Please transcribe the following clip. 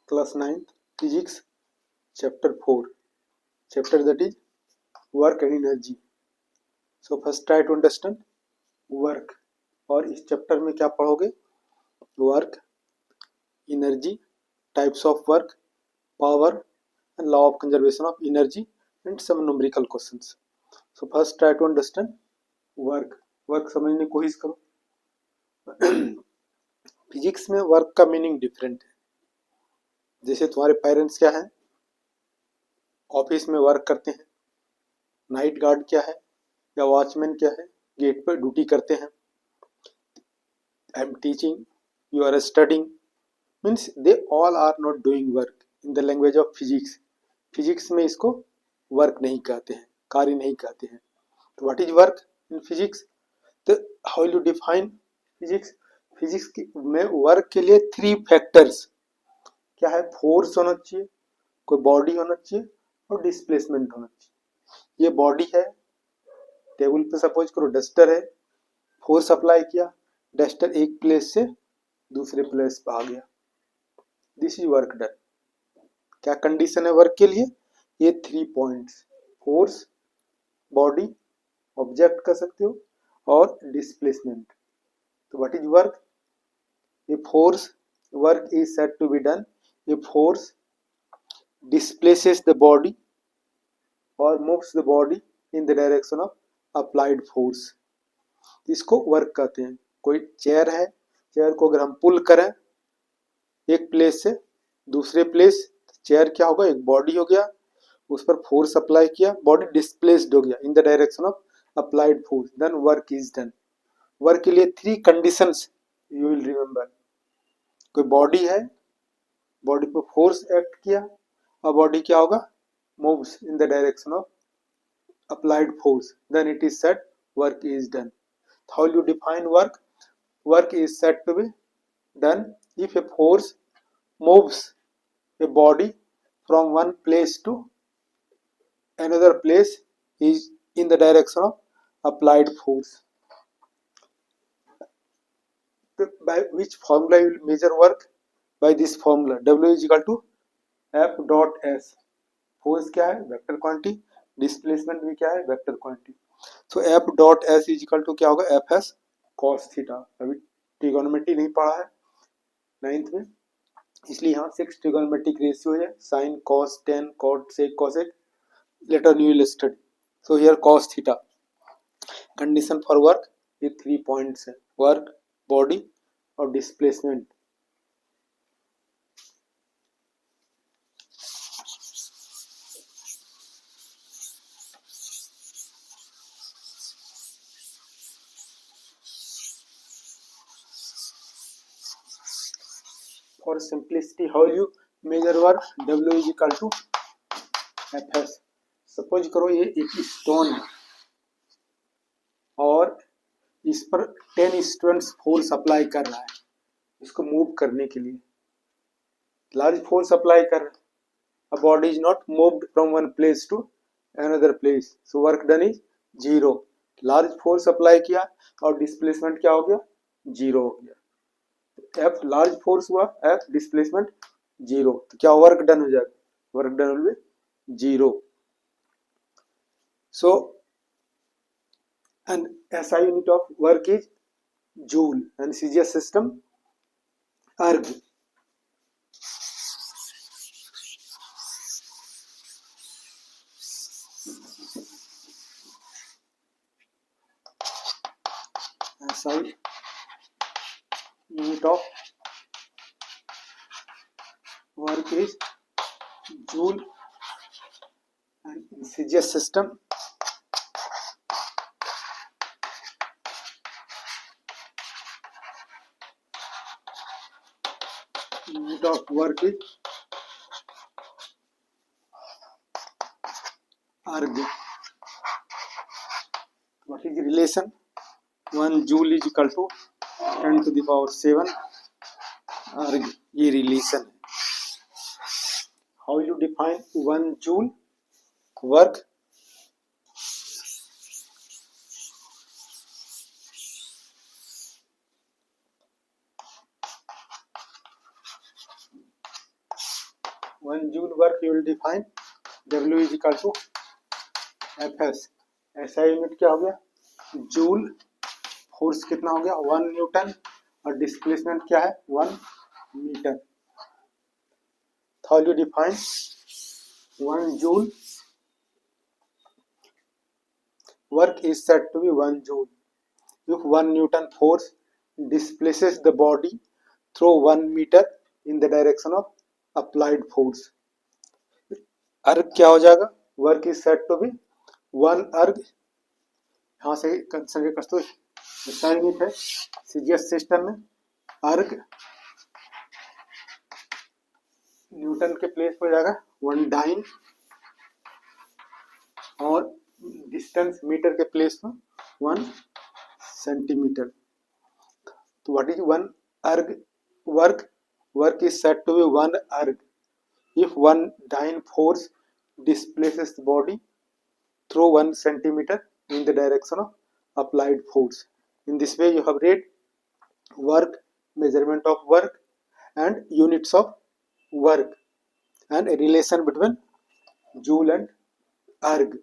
Class 9th Physics Chapter 4, Chapter that is Work and Energy. So first try to understand work. और इस chapter में क्या पढ़ोगे? Work, energy, types of work, power and law of conservation of energy and some numerical questions. So first try to understand work. Work समझने की कोशिश करो. Physics में वर्क का मीनिंग डिफरेंट है. जैसे तुम्हारे पेरेंट्स क्या है, ऑफिस में वर्क करते हैं. नाइट गार्ड क्या है या वॉचमैन क्या है, गेट पर ड्यूटी करते हैं. I am teaching, you are studying, means they all are not doing work in the language of physics. Physics में इसको वर्क नहीं कहते हैं, कार्य नहीं कहते हैं. तो what is work in physics? तो how will you define physics? Physics में वर्क के लिए 3 फैक्टर्स क्या है? फोर्स होना चाहिए, कोई बॉडी होना चाहिए और डिस्प्लेसमेंट होना चाहिए. ये बॉडी है, टेबल पे सपोज करो डस्टर है, फोर्स अप्लाई किया, डस्टर एक प्लेस से दूसरे प्लेस पे आ गया. This is work done. क्या कंडीशन है वर्क के लिए? ये 3 पॉइंट्स, फोर्स, बॉडी, ऑब्जेक्ट कर सकते हो, और डिस्प्लेसमेंट. तो व्हाट इज वर्क? ये force, work is said to be done, ये force displaces the body or moves the body in the direction of applied force. इसको वर्क कहते हैं. कोई चेयर है, चेयर को अगर हम पुल करें एक प्लेस से दूसरे प्लेस, चेयर क्या होगा? एक बॉडी हो गया, उस पर फोर्स अप्लाई किया, बॉडी डिस्प्लेस्ड हो गया in the direction of applied force, then work is done. Work के लिए 3 कंडीशंस यू विल रिमेंबर. कोई बॉडी है, बॉडी पर फोर्स एक्ट किया, और बॉडी क्या होगा? moves in the direction of applied force, then it is said work is done. How will you define work? Work is said to be done if a force moves a body from one place to another place is in the direction of applied force. By which formula you will measure work? By this formula, W is equal to F dot S. Force क्या है? Vector quantity. Displacement भी क्या है? Vector quantity. So F dot S is equal to क्या होगा? F S cos theta. अभी trigonometry नहीं पढ़ा है 9th में, इसलिए यहाँ 6 ट्रिगोनोमेट्रिक रेशियो है, sine, cos, tan, cot, sec, cosec. Later you will study. So here cos theta. Condition for work, ये 3 पॉइंट्स है, वर्क, बॉडी और displacement. For simplicity, how will you measure work? W is equal to Fs. Suppose करो ये एक stone है और इस पर 10 स्टूडेंट्स फोर्स अप्लाई कर रहा है इसको मूव करने के लिए. लार्ज फोर्स अप्लाई कर रहा है. A body is not moved from one place to another place, so work done is 0. Large force apply किया और डिस्प्लेसमेंट क्या हो गया? 0 हो गया. एफ लार्ज फोर्स हुआ, एफ डिस्प्लेसमेंट 0, तो क्या वर्क डन हो जाएगा? Work done will be 0. So and SI unit of work is joule and CGS system अर्ग. SI unit of work is joule and in CGS system unit of work is erg. What is the relation? 1 joule is equal to 10 to the power 7 erg. ये relation है. How will you define 1 joule work? 1 joule work you will define W is equal to Fs. ऐसा unit क्या हो गया, joule. Force कितना हो गया 1 Newton और डिस्प्लेसमेंट क्या है 1 metre. How you define 1 joule work is said to be 1 joule if 1 Newton force displaces the body through 1 meter in the direction of applied force. अर्ग क्या हो जाएगा, work is said to be 1 erg. यहाँ से consider करते हो unit है CGS system में. अर्ग न्यूटन के प्लेस पर जाएगा 1 डाइन और डिस्टेंस मीटर के प्लेस पर 1 सेंटीमीटर. तो what is 1 erg work, work is said to be 1 erg if 1 dyne force displaces the body through 1 centimeter in the direction of applied force. In this way you have read work, measurement of work and units of work and a relation between joule and erg.